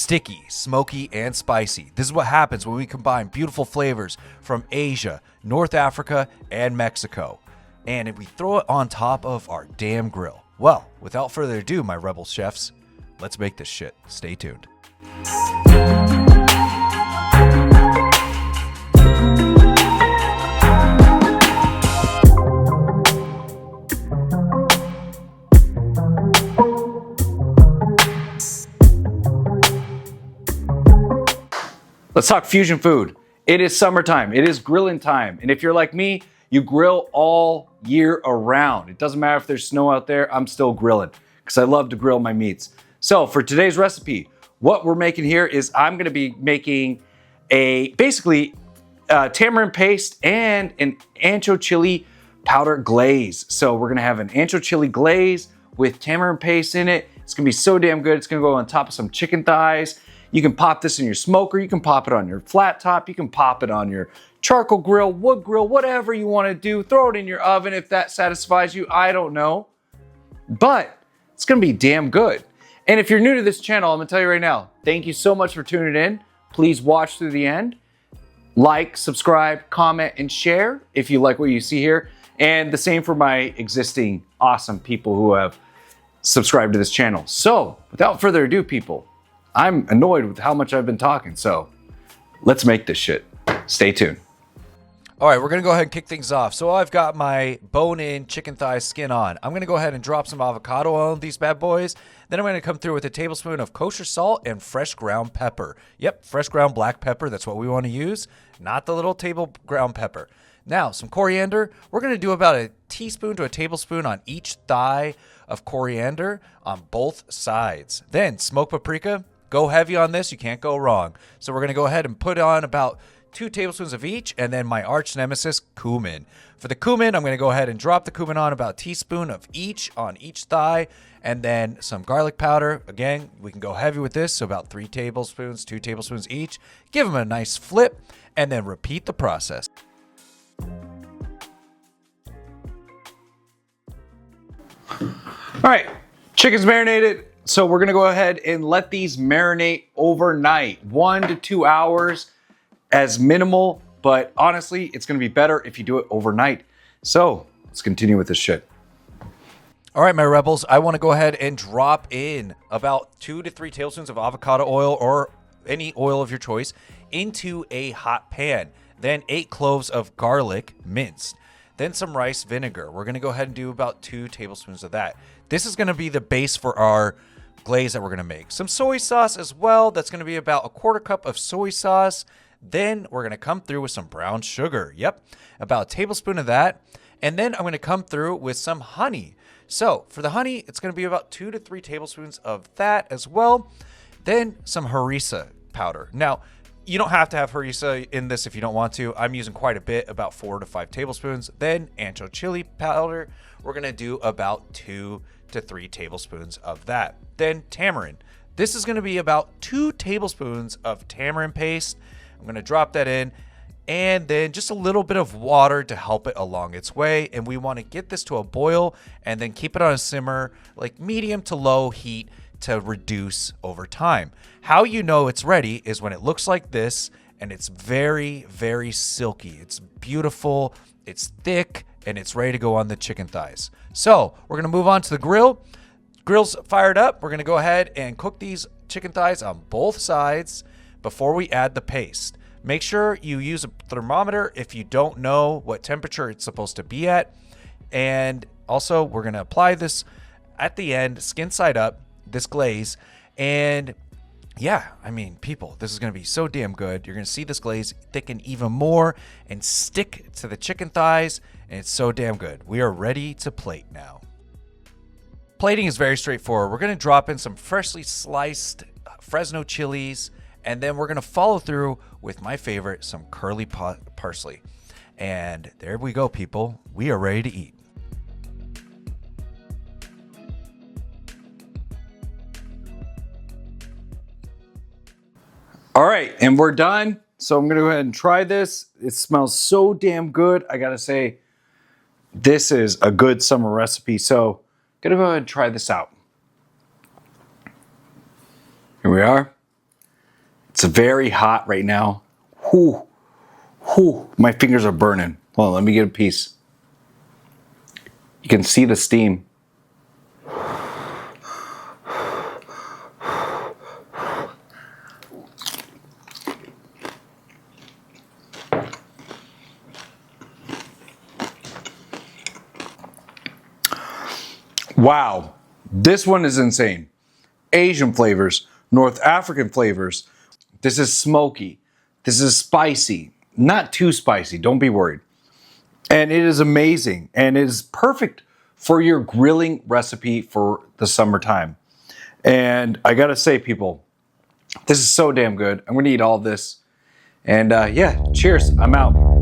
sticky, smoky, and spicy. This is what happens when we combine beautiful flavors from Asia, North Africa, and Mexico. And we throw it on top of our damn grill. Well, without further ado, my rebel chefs, let's make this shit. Stay tuned. Let's talk fusion food. It is summertime. It is grilling time. And if you're like me, you grill all year around. It doesn't matter if there's snow out there, I'm still grilling because I love to grill my meats. So for today's recipe, what we're making here is I'm gonna be making basically tamarind paste and an ancho chili powder glaze. So we're gonna have an ancho chili glaze with tamarind paste in it. It's gonna be so damn good. It's gonna go on top of some chicken thighs. You can pop this in your smoker, you can pop it on your flat top, you can pop it on your charcoal grill, wood grill, whatever you want to do. Throw it in your oven if that satisfies you, I don't know. But it's gonna be damn good. And if you're new to this channel, I'm gonna tell you right now, thank you so much for tuning in. Please watch through the end. Like, subscribe, comment, and share if you like what you see here. And the same for my existing awesome people who have subscribed to this channel. So without further ado, people, I'm annoyed with how much I've been talking, so let's make this shit. Stay tuned. All right, we're gonna go ahead and kick things off. So I've got my bone-in chicken thigh skin on. I'm gonna go ahead and drop some avocado on these bad boys. Then I'm gonna come through with a tablespoon of kosher salt and fresh ground pepper. Yep, fresh ground black pepper, that's what we wanna use, not the little table ground pepper. Now, some coriander. We're gonna do about a teaspoon to a tablespoon on each thigh of coriander on both sides. Then smoked paprika. Go heavy on this, you can't go wrong. So we're gonna go ahead and put on about 2 tablespoons of each, and then my arch nemesis, cumin. For the cumin, I'm gonna go ahead and drop the cumin on about a teaspoon of each on each thigh, and then some garlic powder. Again, we can go heavy with this, so about 3 tablespoons, 2 tablespoons each. Give them a nice flip, and then repeat the process. All right, chicken's marinated. So we're gonna go ahead and let these marinate overnight, 1 to 2 hours as minimal, but honestly, it's gonna be better if you do it overnight. So let's continue with this shit. All right, my rebels, I wanna go ahead and drop in about 2 to 3 tablespoons of avocado oil or any oil of your choice into a hot pan. Then 8 cloves of garlic minced. Then some rice vinegar. We're gonna go ahead and do about 2 tablespoons of that. This is gonna be the base for our glaze that we're gonna make. Some soy sauce as well. That's gonna be about a 1/4 cup of soy sauce. Then we're gonna come through with some brown sugar. Yep, about a tablespoon of that. And then I'm gonna come through with some honey. So for the honey, it's gonna be about 2 to 3 tablespoons of that as well. Then some harissa powder. Now, you don't have to have harissa in this if you don't want to. I'm using quite a bit, about 4 to 5 tablespoons. Then ancho chili powder. We're gonna do about 2 to 3 tablespoons of that. Then tamarind. This is gonna be about 2 tablespoons of tamarind paste. I'm gonna drop that in, and then just a little bit of water to help it along its way. And we wanna get this to a boil and then keep it on a simmer, like medium to low heat to reduce over time. How you know it's ready is when it looks like this and it's very, very silky. It's beautiful, it's thick, and it's ready to go on the chicken thighs. So we're gonna move on to the grill. Grill's fired up. We're gonna go ahead and cook these chicken thighs on both sides before we add the paste. Make sure you use a thermometer if you don't know what temperature it's supposed to be at. And also we're gonna apply this at the end, skin side up, this glaze. And yeah, I mean, people, this is gonna be so damn good. You're gonna see this glaze thicken even more and stick to the chicken thighs, and it's so damn good. We are ready to plate now. Plating is very straightforward. We're gonna drop in some freshly sliced Fresno chilies, and then we're gonna follow through with my favorite, some curly parsley. And there we go, people. We are ready to eat. All right, and we're done. So I'm gonna go ahead and try this. It smells so damn good. I gotta say, this is a good summer recipe. So I'm gonna go ahead and try this out. Here we are. It's very hot right now. Whew. Whew. My fingers are burning. Hold on, let me get a piece. You can see the steam. Wow, this one is insane. Asian flavors, North African flavors. This is smoky. This is spicy. Not too spicy, don't be worried. And it is amazing, and it is perfect for your grilling recipe for the summertime. And I gotta say, people, this is so damn good. I'm gonna eat all this. And yeah, cheers, I'm out.